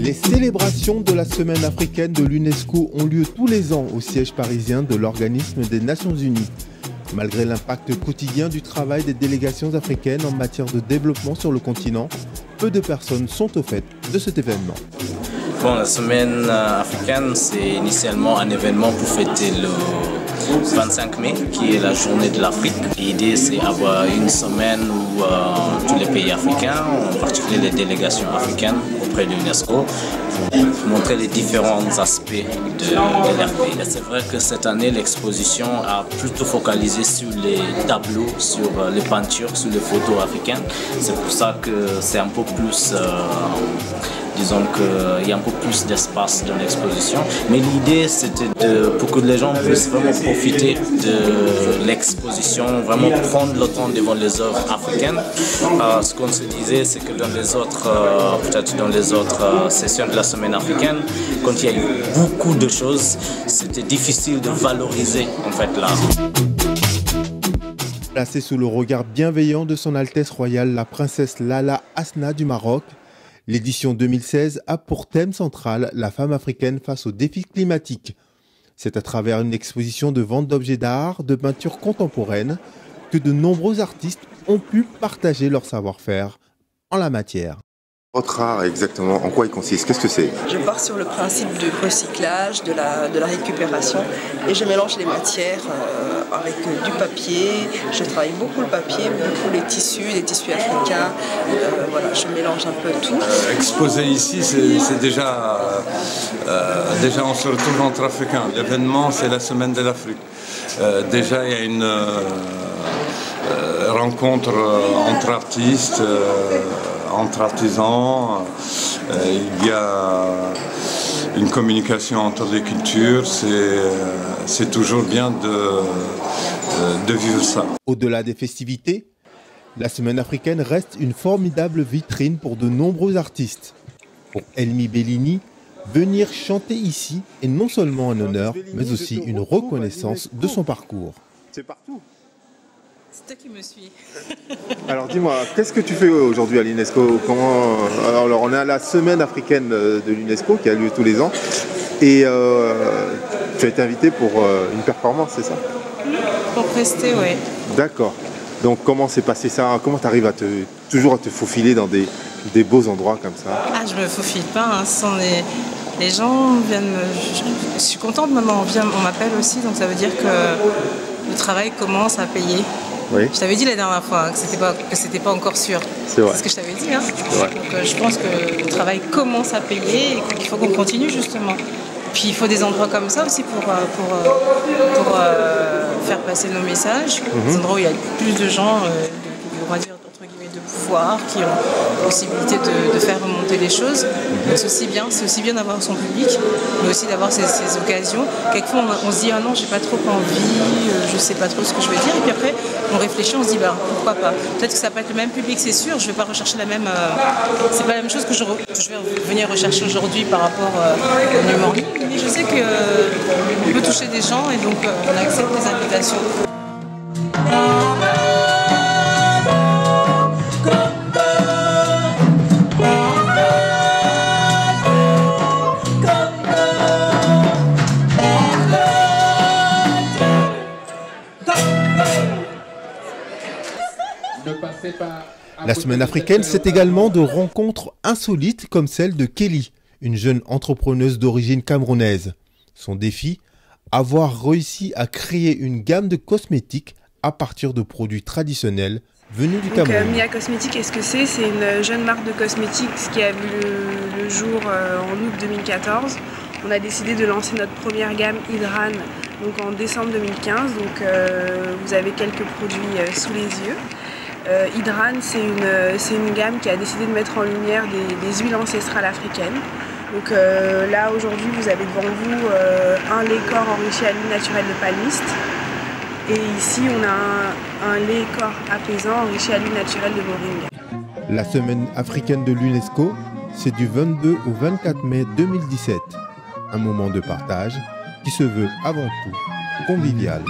Les célébrations de la Semaine africaine de l'UNESCO ont lieu tous les ans au siège parisien de l'Organisme des Nations Unies. Malgré l'impact quotidien du travail des délégations africaines en matière de développement sur le continent, peu de personnes sont au fait de cet événement. Bon, la Semaine africaine, c'est initialement un événement pour fêter le 25 mai, qui est la journée de l'Afrique. L'idée, c'est avoir une semaine où tous les pays africains, en particulier les délégations africaines auprès de l'UNESCO, pour montrer les différents aspects de leur pays. C'est vrai que cette année, l'exposition a plutôt focalisé sur les tableaux, sur les peintures, sur les photos africaines. C'est pour ça que c'est un peu plus... disons qu'il y a un peu plus d'espace dans l'exposition. Mais l'idée, c'était pour que les gens puissent vraiment profiter de l'exposition, vraiment prendre le temps devant les œuvres africaines. Ce qu'on se disait, c'est que dans les autres, peut-être dans les autres sessions de la semaine africaine, quand il y a eu beaucoup de choses, c'était difficile de valoriser en fait l'art. Placée sous le regard bienveillant de son Altesse royale, la princesse Lala Hasna du Maroc, l'édition 2016 a pour thème central la femme africaine face aux défis climatiques. C'est à travers une exposition de vente d'objets d'art, de peinture contemporaine, que de nombreux artistes ont pu partager leur savoir-faire en la matière. Votre art, exactement, en quoi il consiste? Qu'est-ce que c'est? Je pars sur le principe du recyclage, de la récupération, et je mélange les matières avec du papier. Je travaille beaucoup le papier, beaucoup les tissus africains. Voilà, je mélange un peu tout. Exposer ici, c'est déjà on se retrouve entre Africains. L'événement, c'est la Semaine de l'Afrique. Déjà, il y a une rencontre entre artistes, entre artisans, il y a une communication entre les cultures, c'est toujours bien de vivre ça. Au-delà des festivités, la Semaine africaine reste une formidable vitrine pour de nombreux artistes. Pour Elmi Bellini, venir chanter ici est non seulement un honneur, mais aussi une reconnaissance de son parcours. C'est partout. C'est toi qui me suis. Alors dis-moi, qu'est-ce que tu fais aujourd'hui à l'UNESCO? Alors on est à la Semaine africaine de l'UNESCO qui a lieu tous les ans et tu as été invité pour une performance, c'est ça? Pour prester, oui. D'accord. Donc comment s'est passé ça? Comment tu arrives toujours à te faufiler dans des beaux endroits comme ça? Ah, je me faufile pas, hein. Les gens viennent Je suis contente, maman, on m'appelle aussi, donc ça veut dire que le travail commence à payer. Oui. Je t'avais dit la dernière fois que c'était pas encore sûr. C'est vrai. C'est ce que je t'avais dit. Hein. Ouais. Donc je pense que le travail commence à payer et qu'il faut qu'on continue justement. Puis il faut des endroits comme ça aussi pour faire passer nos messages. Des endroits où il y a plus de gens, on va dire entre guillemets de pouvoir, qui ont la possibilité de faire remonter les choses. Donc c'est aussi bien d'avoir son public, mais aussi d'avoir ces occasions. Quelquefois on se dit ah non, j'ai pas trop envie, je sais pas trop ce que je vais dire, et puis après on réfléchit, on se dit bah pourquoi pas. Peut-être que ça peut être le même public, c'est sûr. Je vais pas rechercher la même. C'est pas la même chose que je vais venir rechercher aujourd'hui par rapport au numéro. Mais je sais qu'on peut toucher des gens et donc on accepte les invitations. La Semaine africaine, c'est également de rencontres insolites comme celle de Kelly, une jeune entrepreneuse d'origine camerounaise. Son défi, avoir réussi à créer une gamme de cosmétiques à partir de produits traditionnels venus du Cameroun. Mia Cosmétiques, qu'est-ce que c'est? C'est une jeune marque de cosmétiques qui a vu le jour en août 2014. On a décidé de lancer notre première gamme Hydran donc en décembre 2015. Donc vous avez quelques produits sous les yeux. Hydran, c'est une gamme qui a décidé de mettre en lumière des huiles ancestrales africaines. Donc là aujourd'hui vous avez devant vous un lait corps enrichi à l'huile naturelle de palmiste. Et ici on a un lait corps apaisant enrichi à l'huile naturelle de moringa. La Semaine africaine de l'UNESCO, c'est du 22 au 24 mai 2017. Un moment de partage qui se veut avant tout convivial.